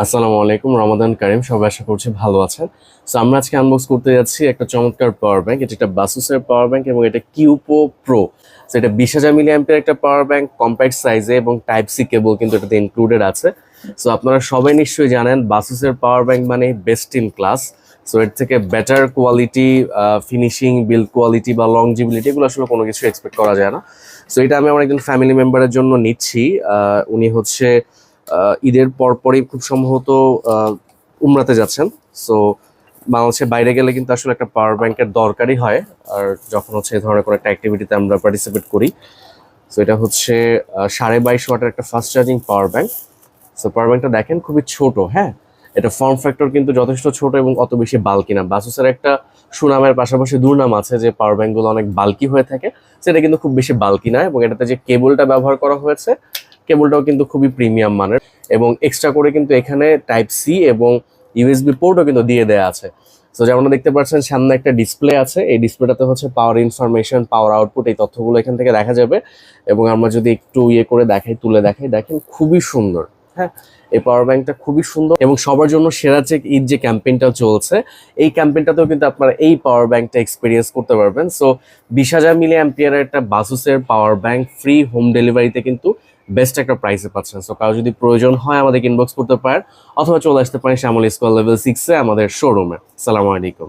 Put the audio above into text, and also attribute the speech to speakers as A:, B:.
A: আসসালামু আলাইকুম, রমাদান কারিম। সবাই আশা করছি ভালো আছেন। সো আমরা আজকে আনবক্স করতে যাচ্ছি একটা চমৎকার পাওয়ার ব্যাংক। এটা একটা বাসুসের পাওয়ার ব্যাংক এবং এটা কিউপো প্রো। সো এটা 20,000 মিলি অ্যাম্পিয়ার একটা পাওয়ার ব্যাংক, কম্প্যাক্ট সাইজে এবং টাইপ সি কেবল কিন্তু এটাতে ইনক্লুডেড আছে। সো আপনারা সবাই নিশ্চয়ই জানেন বাসুসের পাওয়ার ব্যাংক মানে বেস্ট ইন ক্লাস। সো এর থেকে better quality, finishing, build quality বা লংজিবিলিটি এগুলো আসলে কোনো কিছু এক্সপেক্ট করা যায় না। সো এটা আমি আমার একজন ফ্যামিলি মেম্বারের জন্য নিচ্ছি। উনি হচ্ছে ঈদের পরপরই খুব সম্ভবত উমরাতে যাচ্ছেন। সো বাংলাদেশের বাইরে গেলে কিন্তু আসলে একটা পাওয়ার ব্যাংকের দরকারই হয়। আর যখন হচ্ছে এই ধরনের কোনো একটা অ্যাক্টিভিটিতে আমরা পার্টিসিপেট করি। সো এটা হচ্ছে 22.5 ওয়াটের একটা fast charging power bank. So পাওয়ার ব্যাংকটা দেখেন খুবই ছোট, হ্যাঁ। এটা ফর্ম ফ্যাক্টর কিন্তু যথেষ্ট ছোট এবং অত বেশি বাল্কি না। বাসুসের একটা সুনামের পাশাপাশি দুর্নাম আছে যে পাওয়ার ব্যাংকগুলো অনেক বাল্কি হয়ে থাকে, সেটা কিন্তু খুব বেশি বাল্কি না। এবং এটাতে যে কেবলটা ব্যবহার করা হয়েছে, কেবলটাও কিন্তু খুবই প্রিমিয়াম মানের। এবং এক্সট্রা করে কিন্তু এখানে টাইপ সি এবং ইউএসবি পোর্টও কিন্তু দিয়ে দেওয়া আছে। সো যেমন দেখতে পাচ্ছেন সামনে একটা ডিসপ্লে আছে, এই ডিসপ্লেটাতে হচ্ছে পাওয়ার ইনফরমেশন, পাওয়ার আউটপুট এই তথ্যগুলো এখান থেকে দেখা যাবে। এবং আমরা যদি একটু করে দেখাই, তুলে দেখাই, দেখেন খুবই সুন্দর। হ্যাঁ, এই পাওয়ার ব্যাংকটা খুবই সুন্দর এবং সবার জন্য সেরা চেক ঈদ যে ক্যাম্পেইনটা চলছে, এই ক্যাম্পেইনটাতেও কিন্তু আপনারা এই পাওয়ার ব্যাংকটা এক্সপিরিয়েন্স করতে পারবেন। সো 20,000 মিলি অ্যাম্পিয়ারের একটা বাসুসের পাওয়ার ব্যাংক ফ্রি হোম ডেলিভারিতে কিন্তু বেস্ট একটা প্রাইসে পাচ্ছেন। সো কারো যদি প্রয়োজন হয় আমাদেরকে ইনবক্স করতে পারেন, অথবা চলে আসতে পারেন শ্যামলী স্কোয়ার লেভেল 6-এ আমাদের শোরুমে। সালামু আলাইকুম।